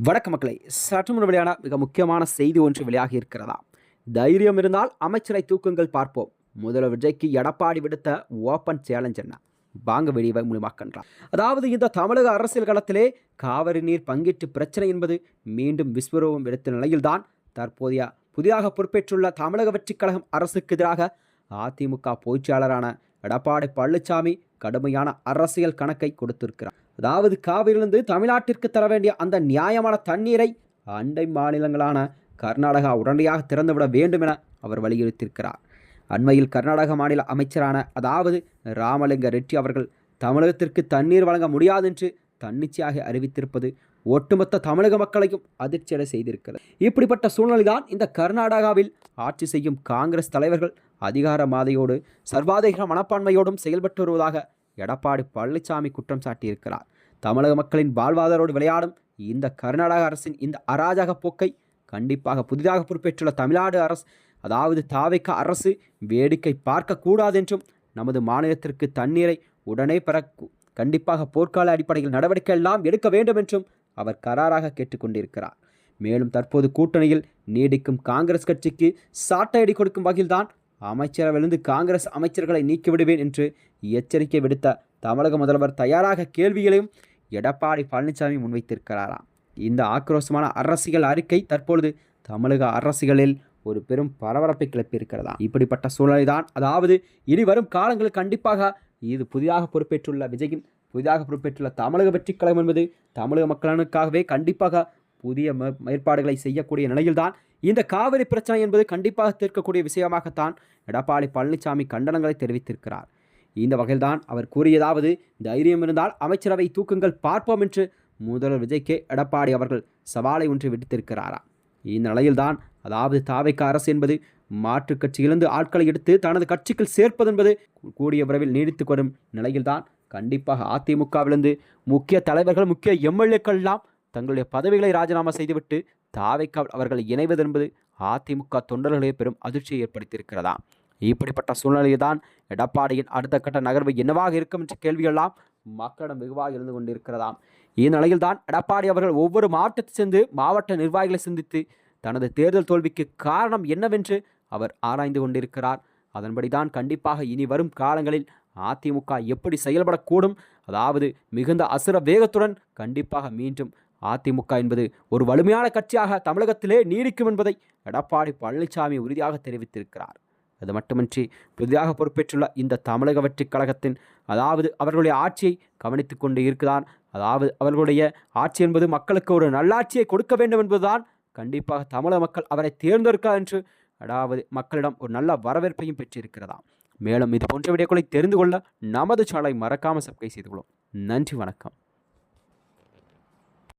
வணக்க மக்களை, சற்று முன் வெளியான மிக முக்கியமான செய்தி ஒன்று வெளியாகி இருக்கிறதா? தைரியம் இருந்தால் அமைச்சரை தூக்குங்கள் பார்ப்போம். முதல்வர் விஜய்க்கு எடப்பாடி விடுத்த ஓப்பன் சேலஞ்ச் என்ன? வாங்க வெளியே மூலமாக்கின்றார். அதாவது இந்த தமிழக அரசியல் களத்திலே காவிரி நீர் பங்கீட்டு பிரச்சனை என்பது மீண்டும் விஸ்வரூபம் எடுத்த நிலையில்தான் தற்போதைய புதிதாக பொறுப்பேற்றுள்ள தமிழக வெற்றிக் கழகம் அரசுக்கு எதிராக அதிமுக பொதுச்செயலாளரான எடப்பாடி பழனிசாமி கடுமையான அரசியல் கணக்கை கொடுத்திருக்கிறார். அதாவது காவிரியிலிருந்து தமிழ்நாட்டிற்கு தர வேண்டிய அந்த நியாயமான தண்ணீரை அண்டை மாநிலங்களான கர்நாடகா உடனடியாக திறந்துவிட வேண்டும் என அவர் வலியுறுத்தியிருக்கிறார். அண்மையில் கர்நாடக மாநில அமைச்சரான அதாவது ராமலிங்க ரெட்டி அவர்கள் தமிழகத்திற்கு தண்ணீர் வழங்க முடியாது என்று தன்னிச்சையாக அறிவித்திருப்பது ஒட்டுமொத்த தமிழக மக்களையும் அதிர்ச்சியடை செய்திருக்கிறது. இப்படிப்பட்ட சூழ்நிலைதான் இந்த கர்நாடகாவில் ஆட்சி செய்யும் காங்கிரஸ் தலைவர்கள் அதிகார மாதையோடு சர்வாதிகார மனப்பான்மையோடும் செயல்பட்டு வருவதாக எடப்பாடி பழனிசாமி குற்றம் சாட்டியிருக்கிறார். தமிழக மக்களின் வாழ்வாதாரோடு விளையாடும் இந்த கர்நாடக அரசின் இந்த அராஜக போக்கை கண்டிப்பாக புதிதாக பொறுப்பேற்றுள்ள தமிழ்நாடு அரசு அதாவது தாவேக அரசு வேடிக்கை பார்க்கக்கூடாது என்றும் நமது மாநிலத்திற்கு தண்ணீரை உடனே பெற கண்டிப்பாக போர்க்கால அடிப்படையில் நடவடிக்கை எல்லாம் எடுக்க வேண்டும் என்றும் அவர் கராராக கேட்டுக்கொண்டிருக்கிறார். மேலும் தற்போது கூட்டணியில் நீடிக்கும் காங்கிரஸ் கட்சிக்கு சாட்டையடி கொடுக்கும் வகையில்தான் அமைச்சரவையிலிருந்து காங்கிரஸ் அமைச்சர்களை நீக்கிவிடுவேன் என்று எச்சரிக்கை விடுத்த தமிழக முதல்வர் தயாராக கேள்விகளையும் எடப்பாடி பழனிசாமி முன்வைத்திருக்கிறாராம். இந்த ஆக்ரோஷமான அரசியல் அறிக்கை தற்பொழுது தமிழக அரசியலில் ஒரு பெரும் பரபரப்பை கிளப்பியிருக்கிறதா. இப்படிப்பட்ட சூழ்நிலைதான் அதாவது இனி வரும் காலங்களில் கண்டிப்பாக இது புதிதாக பொறுப்பேற்றுள்ள விஜயின் புதிதாக பொறுப்பேற்றுள்ள தமிழக வெற்றிக் கழகம் என்பது தமிழக மக்களுக்காகவே கண்டிப்பாக புதிய ஏற்பாடுகளை செய்யக்கூடிய நிலையில்தான் இந்த காவிரி பிரச்சனை என்பது கண்டிப்பாக தீர்க்கக்கூடிய விஷயமாகத்தான் எடப்பாடி பழனிசாமி கண்டனங்களை தெரிவித்திருக்கிறார். இந்த வகையில்தான் அவர் கூறியதாவது, தைரியம் இருந்தால் அமைச்சரவை தூக்குங்கள் பார்ப்போம் என்று முதல்வர் விஜய்க்கே எடப்பாடி அவர்கள் சவாலை ஒன்று விடுத்திருக்கிறாரா. இந்த நிலையில்தான் அதாவது தாவேக அரசு என்பது மாற்றுக் கட்சியிலிருந்து ஆட்களை எடுத்து தனது கட்சிக்குள் சேர்ப்பது என்பது கூடிய விரைவில் நீடித்து வரும் நிலையில்தான் கண்டிப்பாக அதிமுகவிலிருந்து முக்கிய தலைவர்கள் முக்கிய எம்எல்ஏக்கள் எல்லாம் தங்களுடைய பதவிகளை ராஜினாமா செய்துவிட்டு தாவேக அவர்கள் இணைவது என்பது அதிமுக தொண்டர்களே பெரும் அதிர்ச்சியை ஏற்படுத்தியிருக்கிறதா. இப்படிப்பட்ட சூழ்நிலையில் தான் எடப்பாடியின் அடுத்த கட்ட நகர்வு என்னவாக இருக்கும் என்ற கேள்வியெல்லாம் மக்களிடம் வெகுவாக இருந்து கொண்டிருக்கிறதாம். இந்நிலையில் தான் எடப்பாடி அவர்கள் ஒவ்வொரு மாவட்டத்தை சேர்ந்து மாவட்ட நிர்வாகிகளை சந்தித்து தனது தேர்தல் தோல்விக்கு காரணம் என்னவென்று அவர் ஆராய்ந்து கொண்டிருக்கிறார். அதன்படிதான் கண்டிப்பாக இனி வரும் காலங்களில் அதிமுக எப்படி செயல்படக்கூடும், அதாவது மிகுந்த அசுர வேகத்துடன் கண்டிப்பாக மீண்டும் அதிமுக என்பது ஒரு வலிமையான கட்சியாக தமிழகத்திலே நீடிக்கும் என்பதை எடப்பாடி பழனிசாமி உறுதியாக தெரிவித்திருக்கிறார். அது மட்டுமின்றி புதிதாக பொறுப்பேற்றுள்ள இந்த தமிழக வெற்றிக் கழகத்தின் அதாவது அவர்களுடைய ஆட்சியை கவனித்து கொண்டு இருக்கிறார். அதாவது அவர்களுடைய ஆட்சி என்பது மக்களுக்கு ஒரு நல்லாட்சியை கொடுக்க வேண்டும் என்பதுதான் கண்டிப்பாக தமிழக மக்கள் அவரை தேர்ந்தெடுக்கிறார் என்று அதாவது மக்களிடம் ஒரு நல்ல வரவேற்பையும் பெற்றிருக்கிறதாம். மேலும் இது போன்ற வீடியோக்களை தெரிந்து கொள்ள நமது சேனலை மறக்காமல் சப்ஸ்கிரைப் செய்து கொள்ளும். நன்றி, வணக்கம்.